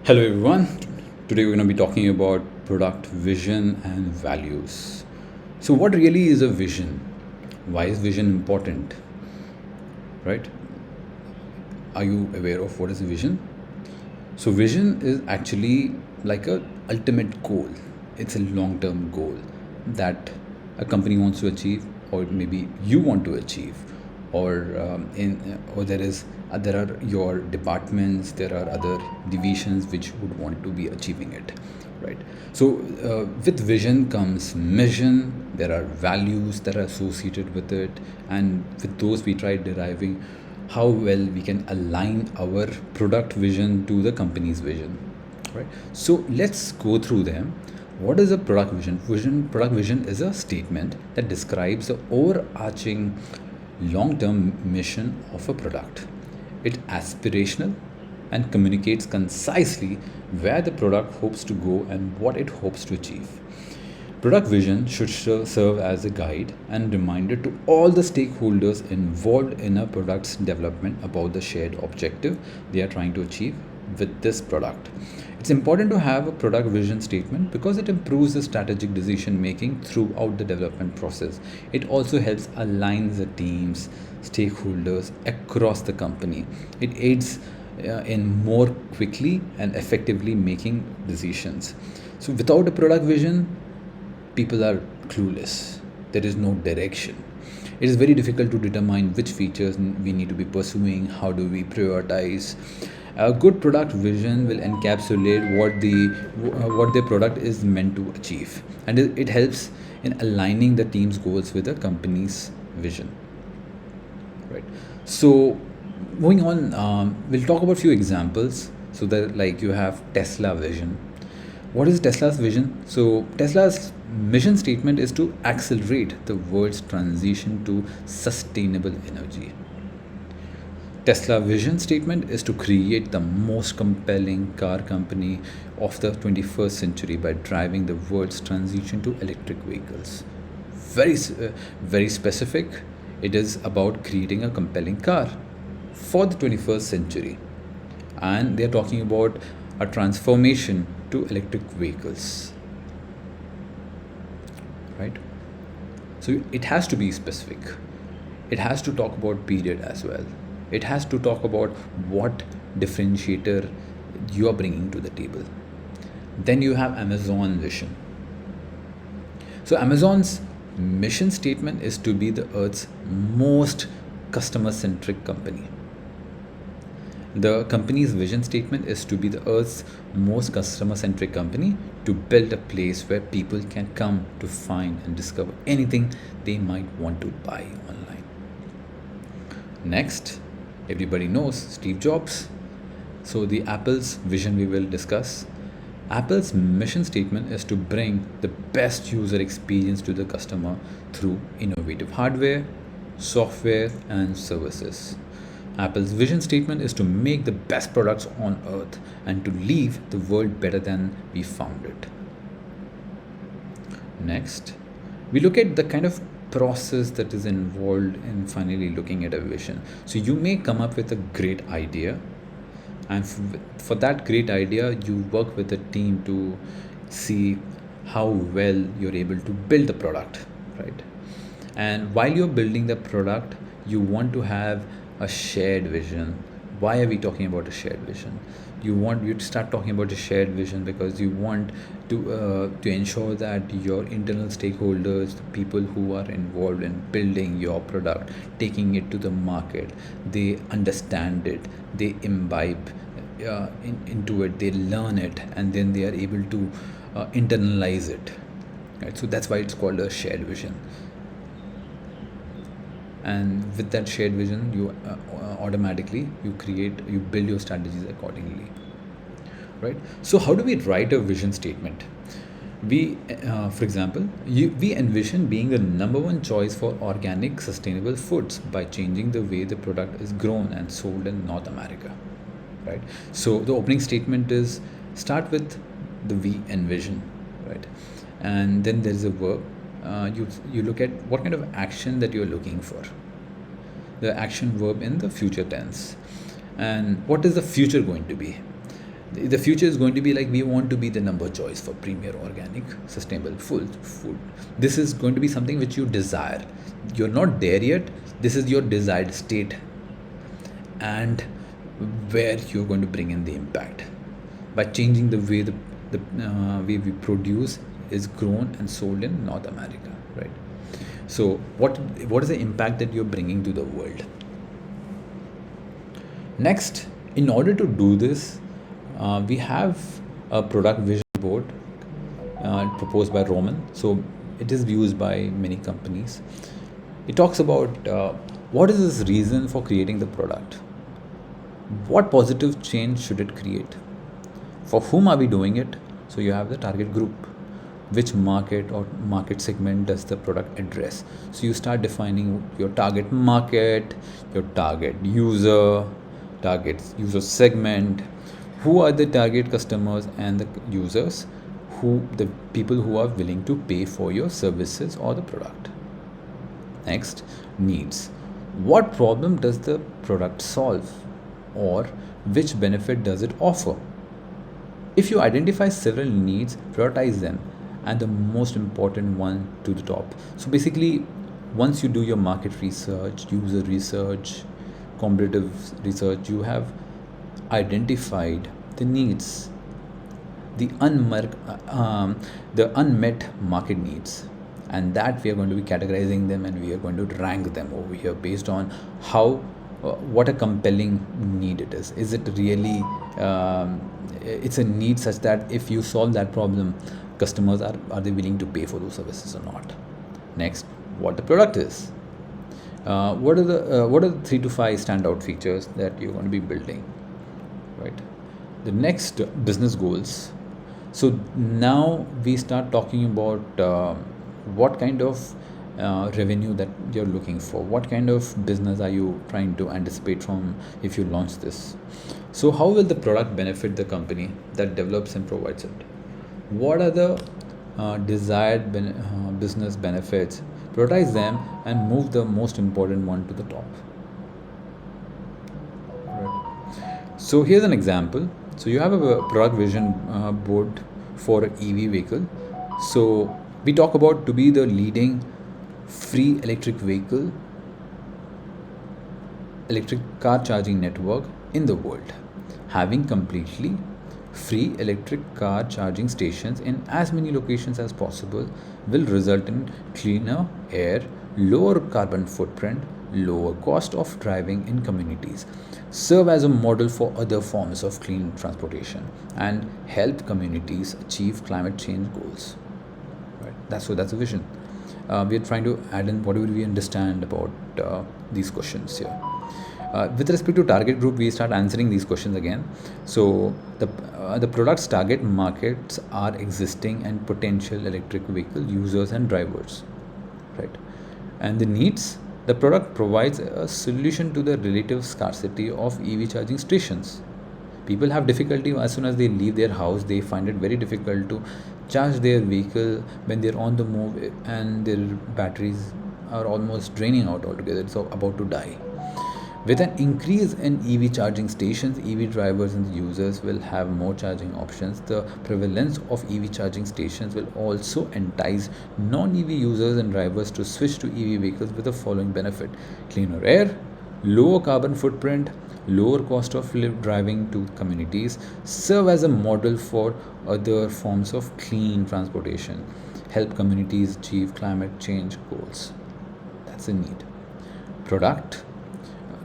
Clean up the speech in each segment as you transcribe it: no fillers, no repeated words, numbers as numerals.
Hello, everyone. Today we're going to be talking about product vision and values. So, what really is a vision? Why is vision important? Right? Are you aware of what is a vision? So, vision is actually like a ultimate goal. It's a long-term goal that a company wants to achieve, or maybe you want to achieve, or there are your departments, there are other divisions which would want to be achieving it, right? So, with vision comes mission. There are values that are associated with it, and with those we try deriving how well we can align our product vision to the company's vision, right? So let's go through them. What is a product vision is a statement that describes the overarching long-term mission of a product. It's aspirational and communicates concisely where the product hopes to go and what it hopes to achieve. Product vision should serve as a guide and reminder to all the stakeholders involved in a product's development about the shared objective they are trying to achieve with this product. It's important to have a product vision statement because it improves the strategic decision making throughout the development process. It also helps align the teams, stakeholders across the company. It aids in more quickly and effectively making decisions. So, without a product vision, people are clueless. There is no direction. It is very difficult to determine which features we need to be pursuing, how do we prioritize. A good product vision will encapsulate what the product is meant to achieve, and it helps in aligning the team's goals with the company's vision, right? So, moving on, we'll talk about a few examples. So that, like, you have Tesla vision. What is Tesla's vision? So Tesla's mission statement is to accelerate the world's transition to sustainable energy. Tesla vision statement is to create the most compelling car company of the 21st century by driving the world's transition to electric vehicles. Very specific. It is about creating a compelling car for the 21st century, and they are talking about a transformation to electric vehicles, right? So it has to be specific. It has to talk about period as well. It has to talk about what differentiator you are bringing to the table. Then you have Amazon vision. So Amazon's mission statement is to be the earth's most customer centric company. The company's vision statement is to be the earth's most customer centric company, to build a place where people can come to find and discover anything they might want to buy online. Next, everybody knows Steve Jobs. So, the Apple's vision we will discuss. Apple's mission statement is to bring the best user experience to the customer through innovative hardware, software, and services. Apple's vision statement is to make the best products on earth and to leave the world better than we found it. Next, we look at the kind of process that is involved in finally looking at a vision. So, you may come up with a great idea, and for that great idea, you work with a team to see how well you're able to build the product, right? And while you're building the product, you want to have a shared vision. Why are we talking about a shared vision? You start talking about a shared vision because you want to ensure that your internal stakeholders, the people who are involved in building your product, taking it to the market, they understand it, they imbibe into it, they learn it, and then they are able to internalize it, right? So that's why it's called a shared vision. And with that shared vision, you automatically you build your strategies accordingly, right? So how do we write a vision statement? For example, we envision being the number one choice for organic sustainable foods by changing the way the product is grown and sold in North America, right? So the opening statement is start with the we envision, right? And then there's a verb. You look at what kind of action that you're looking for, the action verb in the future tense, and what is the future going to be. The future is going to be like, we want to be the number choice for premier organic sustainable food. This is going to be something which you desire. You're not there yet. This is your desired state, and where you're going to bring in the impact by changing the way the way we produce is grown and sold in North America, right? So what is the impact that you're bringing to the world? Next, in order to do this, we have a product vision board proposed by Roman. So it is used by many companies. It talks about what is this reason for creating the product? What positive change should it create? For whom are we doing it? So you have the target group. Which market or market segment does the product address? So you start defining your target market, your target user segment. Who are the target customers and the users? The people who are willing to pay for your services or the product. Next, needs. What problem does the product solve, or which benefit does it offer? If you identify several needs, prioritize them, and the most important one to the top. So basically, once you do your market research, user research, competitive research, you have identified the needs, the unmet market needs, and that we are going to be categorizing them, and we are going to rank them over here based on how what a compelling need it is. Is it really it's a need such that if you solve that problem, customers are they willing to pay for those services or not? Next, what the product is. What are the 3 to 5 standout features that you're going to be building, right? The next, business goals. So now we start talking about what kind of revenue that you're looking for. What kind of business are you trying to anticipate from if you launch this? So how will the product benefit the company that develops and provides it? What are the desired business benefits? Prioritize them and move the most important one to the top. Right. So here's an example. So you have a product vision board for an EV vehicle. So we talk about to be the leading free electric car charging network in the world, having completely free electric car charging stations in as many locations as possible will result in cleaner air, lower carbon footprint, lower cost of driving in communities, serve as a model for other forms of clean transportation, and help communities achieve climate change goals. Right? That's a vision. We are trying to add in whatever we understand about these questions here. With respect to target group, we start answering these questions again. So the product's target markets are existing and potential electric vehicle users and drivers, right? And the needs, the product provides a solution to the relative scarcity of EV charging stations. People have difficulty as soon as they leave their house. They find it very difficult to charge their vehicle when they're on the move, and their batteries are almost draining out altogether. It's about to die. With an increase in EV charging stations, EV drivers and users will have more charging options. The prevalence of EV charging stations will also entice non-EV users and drivers to switch to EV vehicles with the following benefit: cleaner air, lower carbon footprint, lower cost of driving to communities, serve as a model for other forms of clean transportation, help communities achieve climate change goals. That's a need. Product.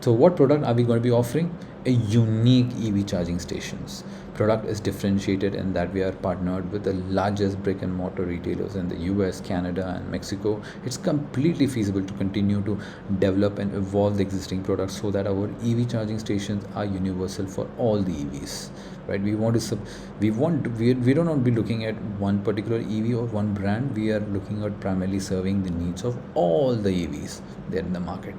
So what product are we going to be offering? A unique EV charging stations. Product is differentiated in that we are partnered with the largest brick and mortar retailers in the US, Canada, and Mexico. It's completely feasible to continue to develop and evolve the existing products so that our EV charging stations are universal for all the EVs. Right? We don't want to be looking at one particular EV or one brand. We are looking at primarily serving the needs of all the EVs there in the market.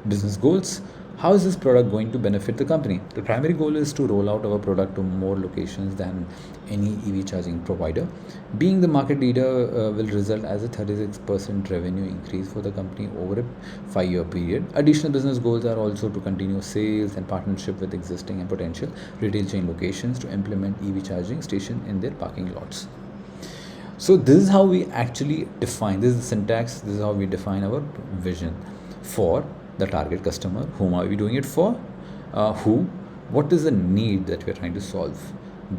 Business goals. How is this product going to benefit the company? The primary goal is to roll out our product to more locations than any EV charging provider. Being the market leader will result as a 36% revenue increase for the company over a 5-year period. Additional business goals are also to continue sales and partnership with existing and potential retail chain locations to implement EV charging station in their parking lots. So this is how we actually define, this is the syntax, this is how we define our vision for the target customer. Whom are we doing it for? Who? What is the need that we are trying to solve?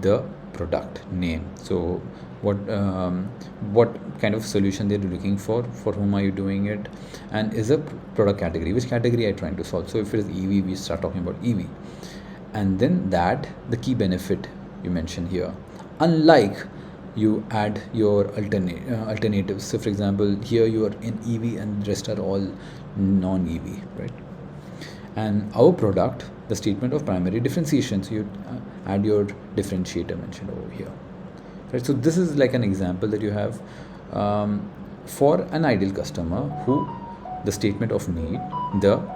The product name. So what kind of solution they're looking for whom are you doing it, and is a product category, which category are you trying to solve. So if it is EV, we start talking about EV, and then that the key benefit you mention here. Unlike you add your alternatives. So for example, here you are in EV and the rest are all non-EV, right? And our product, the statement of primary differentiation, so you add your differentiator mentioned over here, right? So this is like an example that you have for an ideal customer who the statement of need,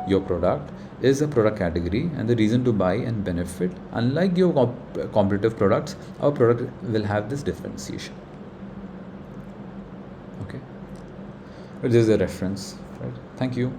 your product is a product category and the reason to buy and benefit. Unlike your competitive products, our product will have this differentiation. Okay, but this is a reference, right? Thank you.